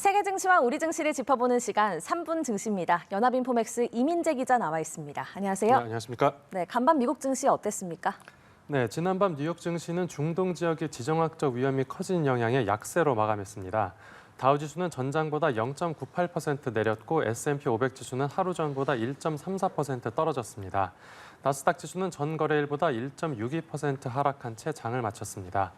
세계 증시와 우리 증시를 짚어보는 시간 3분 증시입니다. 연합인포맥스 이민재 기자 나와 있습니다. 안녕하세요. 네, 안녕하십니까? 네, 간밤 미국 증시 어땠습니까? 네, 지난밤 뉴욕 증시는 중동 지역의 지정학적 위험이 커진 영향에 약세로 마감했습니다. 다우지수는 전장보다 0.98% 내렸고 S&P 500 지수는 하루 전보다 1.34% 떨어졌습니다. 나스닥 지수는 전 거래일보다 1.62% 하락한 채 장을 마쳤습니다.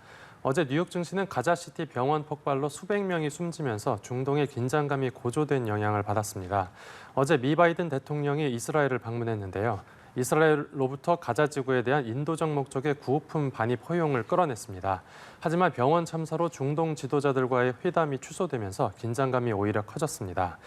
어제 뉴욕 증시는 가자시티 병원 폭발로 수백 명이 숨지면서 중동의 긴장감이 고조된 영향을 받았습니다. 어제 미 바이든 대통령이 이스라엘을 방문했는데요. 이스라엘로부터 가자 지구에 대한 인도적 목적의 구호품 반입 허용을 끌어냈습니다. 하지만 병원 참사로 중동 지도자들과의 회담이 취소되면서 긴장감이 오히려 커졌습니다.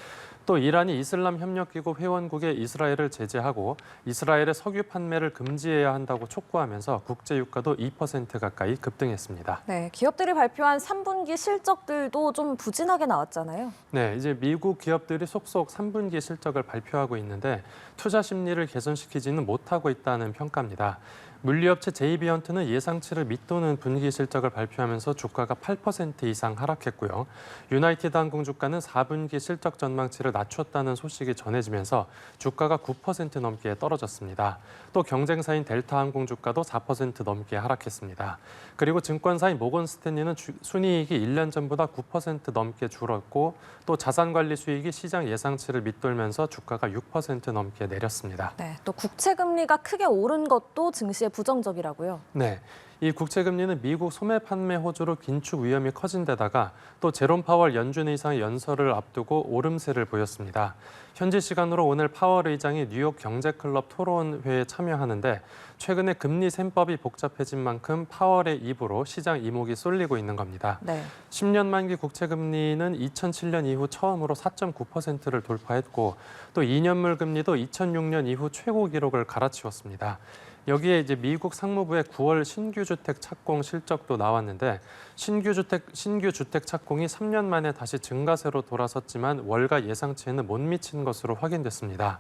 또 이란이 이슬람 협력기구 회원국에 이스라엘을 제재하고 이스라엘의 석유 판매를 금지해야 한다고 촉구하면서 국제 유가도 2% 가까이 급등했습니다. 네, 기업들이 발표한 3분기 실적들도 좀 부진하게 나왔잖아요. 네, 이제 미국 기업들이 속속 3분기 실적을 발표하고 있는데 투자 심리를 개선시키지는 못하고 있다는 평가입니다. 물리업체 JB헌트는 예상치를 밑도는 분기 실적을 발표하면서 주가가 8% 이상 하락했고요. 유나이티드 항공 주가는 4분기 실적 전망치를 낮췄다는 소식이 전해지면서 주가가 9% 넘게 떨어졌습니다. 또 경쟁사인 델타 항공 주가도 4% 넘게 하락했습니다. 그리고 증권사인 모건 스탠리는 순이익이 1년 전보다 9% 넘게 줄었고 또 자산관리 수익이 시장 예상치를 밑돌면서 주가가 6% 넘게 내렸습니다. 네, 또 국채 금리가 크게 오른 것도 증시에 부정적이라고요. 네, 이 국채 금리는 미국 소매 판매 호조로 긴축 위험이 커진 데다가 또 제롬 파월 연준 의장의 연설을 앞두고 오름세를 보였습니다. 현지 시간으로 오늘 파월 의장이 뉴욕 경제클럽 토론회에 참여하는데 최근에 금리 셈법이 복잡해진 만큼 파월의 입으로 시장 이목이 쏠리고 있는 겁니다. 네. 10년 만기 국채 금리는 2007년 이후 처음으로 4.9%를 돌파했고 또 2년물 금리도 2006년 이후 최고 기록을 갈아치웠습니다. 여기에 이제 미국 상무부의 9월 신규 주택 착공 실적도 나왔는데 신규 주택 착공이 3년 만에 다시 증가세로 돌아섰지만 월가 예상치에는 못 미친 것으로 확인됐습니다.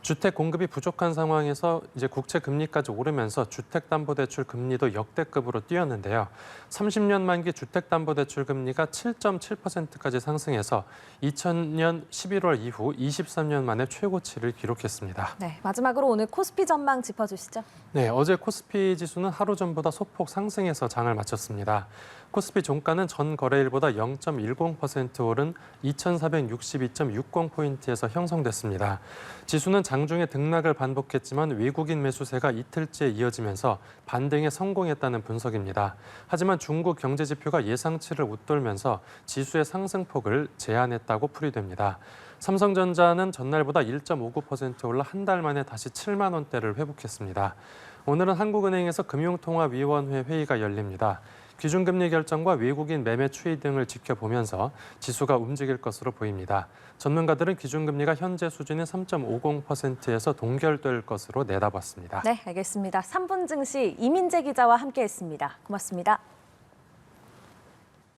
주택 공급이 부족한 상황에서 이제 국채 금리까지 오르면서 주택담보대출 금리도 역대급으로 뛰었는데요. 30년 만기 주택담보대출 금리가 7.7%까지 상승해서 2000년 11월 이후 23년 만에 최고치를 기록했습니다. 네, 마지막으로 오늘 코스피 전망 짚어주시죠. 네, 어제 코스피 지수는 하루 전보다 소폭 상승해서 장을 마쳤습니다. 코스피 종가는 전 거래일보다 0.10% 오른 2,462.60포인트에서 형성됐습니다. 지수는 장중에 등락을 반복했지만 외국인 매수세가 이틀째 이어지면서 반등에 성공했다는 분석입니다. 하지만 중국 경제 지표가 예상치를 웃돌면서 지수의 상승폭을 제한했다고 풀이됩니다. 삼성전자는 전날보다 1.59% 올라 한 달 만에 다시 7만 원대를 회복했습니다. 오늘은 한국은행에서 금융통화위원회 회의가 열립니다. 기준금리 결정과 외국인 매매 추이 등을 지켜보면서 지수가 움직일 것으로 보입니다. 전문가들은 기준금리가 현재 수준인 3.50%에서 동결될 것으로 내다봤습니다. 네, 알겠습니다. 3분 증시 이민재 기자와 함께했습니다. 고맙습니다.